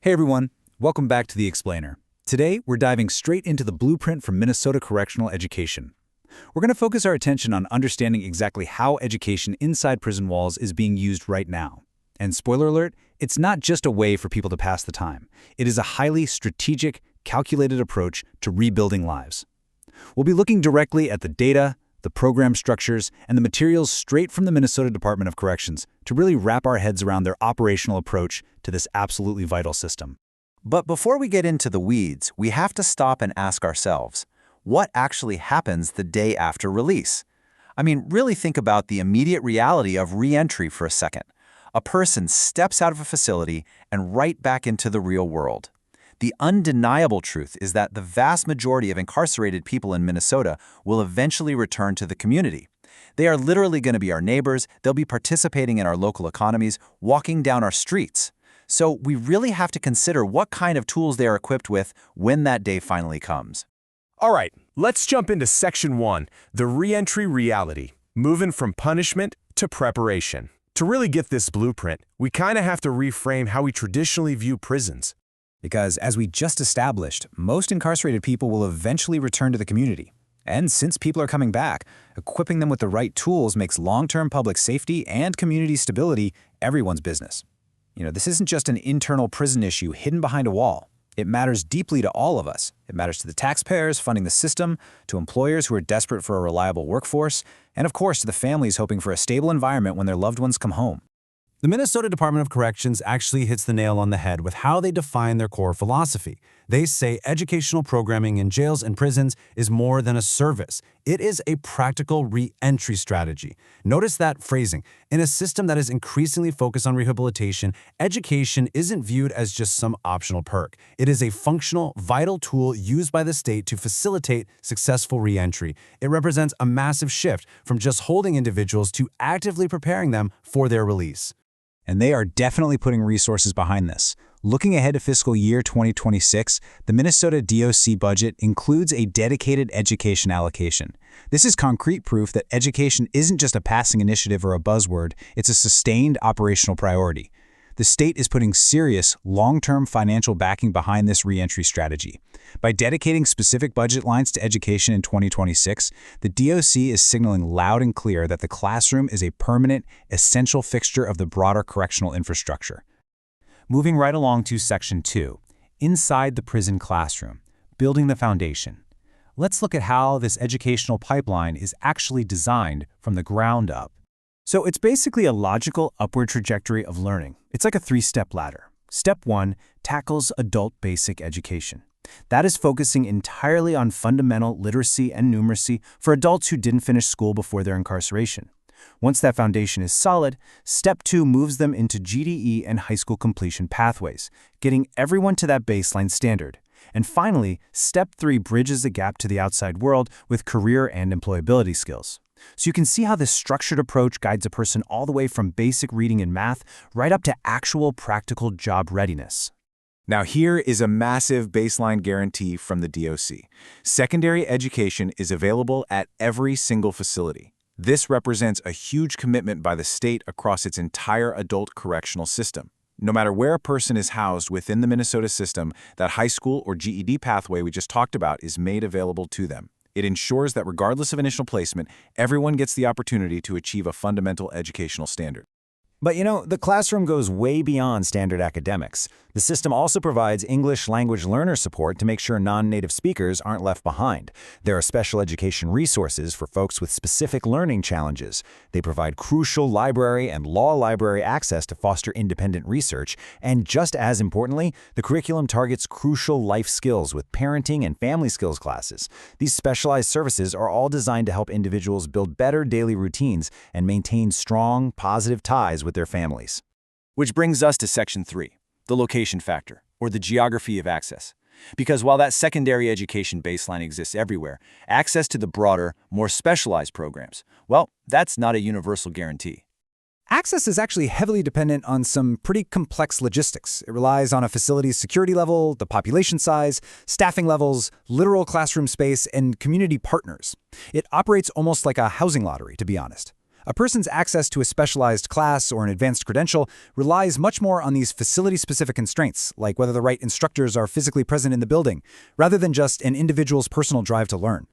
Hey everyone, welcome back to The Explainer. Today, we're diving straight into the blueprint for Minnesota correctional education. We're going to focus our attention on understanding exactly how education inside prison walls is being used right now. And spoiler alert, it's not just a way for people to pass the time. It is a highly strategic, calculated approach to rebuilding lives. We'll be looking directly at the data, the program structures, and the materials straight from the Minnesota Department of Corrections to really wrap our heads around their operational approach to this absolutely vital system. But before we get into the weeds, we have to stop and ask ourselves, what actually happens the day after release? I mean, really think about the immediate reality of re-entry for a second. A person steps out of a facility and right back into the real world. The undeniable truth is that the vast majority of incarcerated people in Minnesota will eventually return to the community. They are literally going to be our neighbors, they'll be participating in our local economies, walking down our streets. So we really have to consider what kind of tools they are equipped with when that day finally comes. All right, let's jump into Section 1, the reentry reality, moving from punishment to preparation. To really get this blueprint, we kind of have to reframe how we traditionally view prisons. Because as we just established, most incarcerated people will eventually return to the community. And since people are coming back, equipping them with the right tools makes long-term public safety and community stability everyone's business. This isn't just an internal prison issue hidden behind a wall. It matters deeply to all of us. It matters to the taxpayers funding the system, to employers who are desperate for a reliable workforce, and of course to the families hoping for a stable environment when their loved ones come home. The Minnesota Department of Corrections actually hits the nail on the head with how they define their core philosophy. They say educational programming in jails and prisons is more than a service. It is a practical re-entry strategy. Notice that phrasing. In a system that is increasingly focused on rehabilitation, education isn't viewed as just some optional perk. It is a functional, vital tool used by the state to facilitate successful re-entry. It represents a massive shift from just holding individuals to actively preparing them for their release. And they are definitely putting resources behind this. Looking ahead to fiscal year 2026, the Minnesota DOC budget includes a dedicated education allocation. This is concrete proof that education isn't just a passing initiative or a buzzword, it's a sustained operational priority. The state is putting serious, long-term financial backing behind this reentry strategy. By dedicating specific budget lines to education in 2026, the DOC is signaling loud and clear that the classroom is a permanent, essential fixture of the broader correctional infrastructure. Moving right along to Section 2, inside the prison classroom, building the foundation. Let's look at how this educational pipeline is actually designed from the ground up. So it's basically a logical upward trajectory of learning. It's like a three-step ladder. Step 1 tackles adult basic education. That is focusing entirely on fundamental literacy and numeracy for adults who didn't finish school before their incarceration. Once that foundation is solid, Step 2 moves them into GED and high school completion pathways, getting everyone to that baseline standard. And finally, Step 3 bridges the gap to the outside world with career and employability skills. So you can see how this structured approach guides a person all the way from basic reading and math right up to actual practical job readiness. Now here is a massive baseline guarantee from the DOC. Secondary education is available at every single facility. This represents a huge commitment by the state across its entire adult correctional system. No matter where a person is housed within the Minnesota system, that high school or GED pathway we just talked about is made available to them. It ensures that regardless of initial placement, everyone gets the opportunity to achieve a fundamental educational standard. But the classroom goes way beyond standard academics. The system also provides English language learner support to make sure non-native speakers aren't left behind. There are special education resources for folks with specific learning challenges. They provide crucial library and law library access to foster independent research. And just as importantly, the curriculum targets crucial life skills with parenting and family skills classes. These specialized services are all designed to help individuals build better daily routines and maintain strong, positive ties with their families. Which brings us to Section 3, the location factor, or the geography of access. Because while that secondary education baseline exists everywhere, access to the broader, more specialized programs, well, that's not a universal guarantee. Access is actually heavily dependent on some pretty complex logistics. It relies on a facility's security level, the population size, staffing levels, literal classroom space, and community partners. It operates almost like a housing lottery, to be honest. A person's access to a specialized class or an advanced credential relies much more on these facility-specific constraints, like whether the right instructors are physically present in the building, rather than just an individual's personal drive to learn.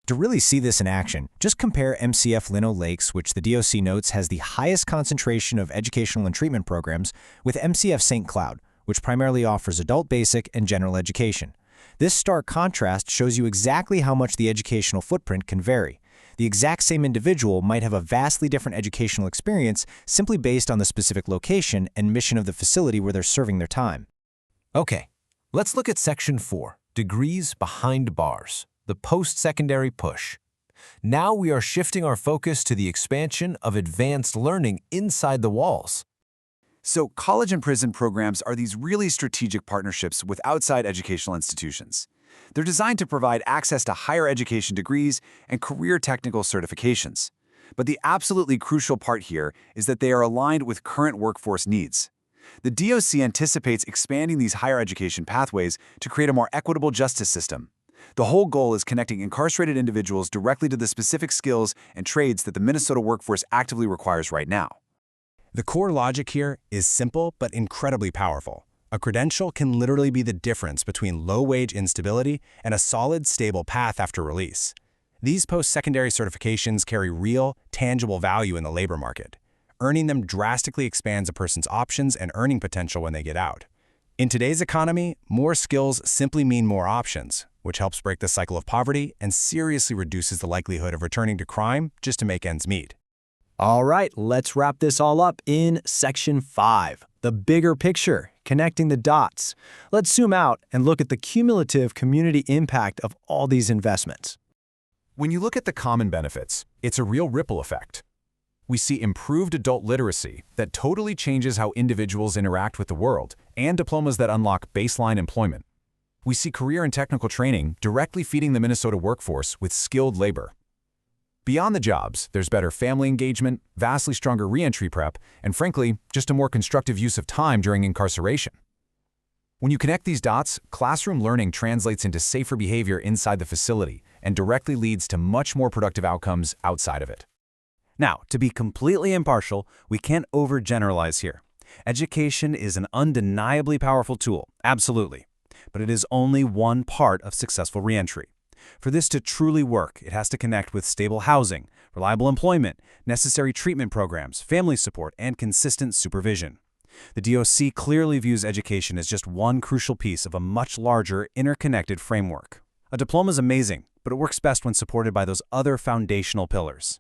To really see this in action, just compare MCF Lino Lakes, which the DOC notes has the highest concentration of educational and treatment programs, with MCF St. Cloud, which primarily offers adult basic and general education. This stark contrast shows you exactly how much the educational footprint can vary. The exact same individual might have a vastly different educational experience simply based on the specific location and mission of the facility where they're serving their time. Okay, let's look at Section 4, Degrees Behind Bars, the post-secondary push. Now we are shifting our focus to the expansion of advanced learning inside the walls. So college and prison programs are these really strategic partnerships with outside educational institutions. They're designed to provide access to higher education degrees and career technical certifications. But the absolutely crucial part here is that they are aligned with current workforce needs. The DOC anticipates expanding these higher education pathways to create a more equitable justice system. The whole goal is connecting incarcerated individuals directly to the specific skills and trades that the Minnesota workforce actively requires right now. The core logic here is simple but incredibly powerful. A credential can literally be the difference between low-wage instability and a solid, stable path after release. These post-secondary certifications carry real, tangible value in the labor market. Earning them drastically expands a person's options and earning potential when they get out. In today's economy, more skills simply mean more options, which helps break the cycle of poverty and seriously reduces the likelihood of returning to crime just to make ends meet. All right, let's wrap this all up in Section 5, the bigger picture, connecting the dots. Let's zoom out and look at the cumulative community impact of all these investments. When you look at the common benefits, it's a real ripple effect. We see improved adult literacy that totally changes how individuals interact with the world, and diplomas that unlock baseline employment. We see career and technical training directly feeding the Minnesota workforce with skilled labor. Beyond the jobs, there's better family engagement, vastly stronger reentry prep, and frankly, just a more constructive use of time during incarceration. When you connect these dots, classroom learning translates into safer behavior inside the facility and directly leads to much more productive outcomes outside of it. Now, to be completely impartial, we can't overgeneralize here. Education is an undeniably powerful tool, absolutely. But it is only one part of successful reentry. For this to truly work, it has to connect with stable housing, reliable employment, necessary treatment programs, family support, and consistent supervision. The DOC clearly views education as just one crucial piece of a much larger, interconnected framework. A diploma is amazing, but it works best when supported by those other foundational pillars.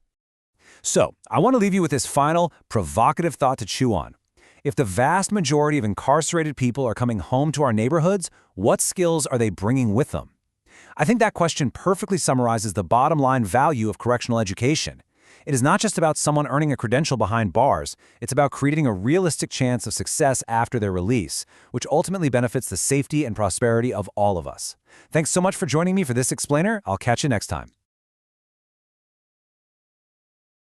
So, I want to leave you with this final, provocative thought to chew on. If the vast majority of incarcerated people are coming home to our neighborhoods, what skills are they bringing with them? I think that question perfectly summarizes the bottom line value of correctional education. It is not just about someone earning a credential behind bars, it's about creating a realistic chance of success after their release, which ultimately benefits the safety and prosperity of all of us. Thanks so much for joining me for this explainer. I'll catch you next time.